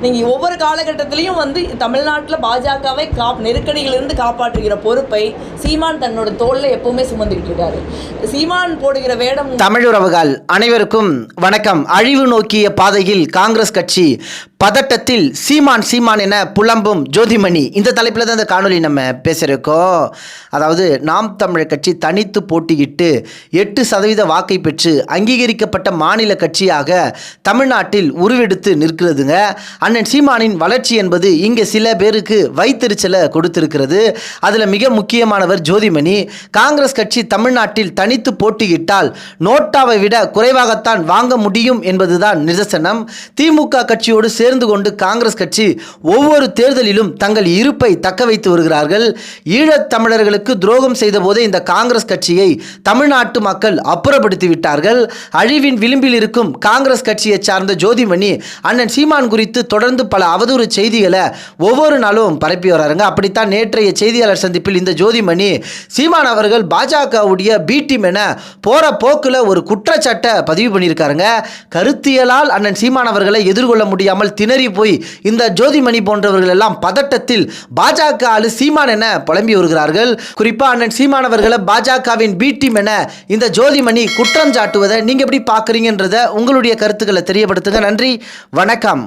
நீங்க ஒவ்வொரு காலகட்டத்திலையும் தமிழ்நாட்டில் பாஜகவை நெருக்கடியிலிருந்து காப்பாற்றுகிற பொறுப்பை சீமான் தன்னோட தோல்ல எப்பவுமே சுமந்துக்கிட்டு இருக்காரு. சீமான் போடுகிற வேடம். தமிழுறவுகள் அனைவருக்கும் வணக்கம். அழிவு நோக்கிய பாதையில் காங்கிரஸ் கட்சி பதட்டத்தில் சீமான் என புலம்பும் ஜோதிமணி, இந்த தலைப்பில் தான் இந்த காணொலி நம்ம பேசியிருக்கோம். அதாவது நாம் தமிழர் கட்சி தனித்து போட்டியிட்டு 8% வாக்கை பெற்று அங்கீகரிக்கப்பட்ட மாநில கட்சியாக தமிழ்நாட்டில் உருவெடுத்து நிற்கிறதுங்க. அண்ணன் சீமானின் வளர்ச்சி என்பது இங்கே சில பேருக்கு வைத்தெரிச்சலை கொடுத்திருக்கிறது. அதில் மிக முக்கியமானவர் ஜோதிமணி. காங்கிரஸ் கட்சி தமிழ்நாட்டில் தனித்து போட்டியிட்டால் நோட்டாவை விட குறைவாகத்தான் வாங்க முடியும் என்பதுதான் நிதர்சனம். திமுக கட்சியோடு சேர்ந்து கொண்டு காங்கிரஸ் கட்சி ஒவ்வொரு தேர்தலிலும் தங்கள் இருப்பை தக்க வைத்து வருகிறார்கள். ஈழத் தமிழர்களுக்கு துரோகம் செய்த போதே இந்த காங்கிரஸ் கட்சியை தமிழ்நாட்டு மக்கள் அப்புறப்படுத்தி விட்டார்கள். அழிவின் விளிம்பில் இருக்கும் காங்கிரஸ் கட்சியை சார்ந்த ஜோதிமணி அண்ணன் சீமான் குறித்து தொடர்ந்து பல அவதூறு செய்திகளை ஒவ்வொரு நாளும் பரப்பி வராருங்க. அப்படித்தான் நேற்றைய செய்தியாளர் சந்திப்பில் இந்த ஜோதிமணி சீமான் அவர்கள் பாஜகவுடைய பி டீம் என போற போக்குல ஒரு குற்றச்சாட்டை பதிவு பண்ணியிருக்காருங்க. கருத்தியலால் அண்ணன் சீமான் அவர்களை எதிர்கொள்ள முடியாமல் திணறி போய் இந்த ஜோதிமணி போன்றவர்கள் எல்லாம் பதட்டத்தில் பாஜக ஆளு சீமான் என புலம்பி வருகிறார்கள். குறிப்பா அண்ணன் சீமான் அவர்களை பாஜகவின் பி டீம் என இந்த ஜோதிமணி குற்றம் சாட்டுவதை நீங்க எப்படி பார்க்குறீங்கன்றத உங்களுடைய கருத்துக்களை தெரியப்படுத்துங்க. நன்றி, வணக்கம்.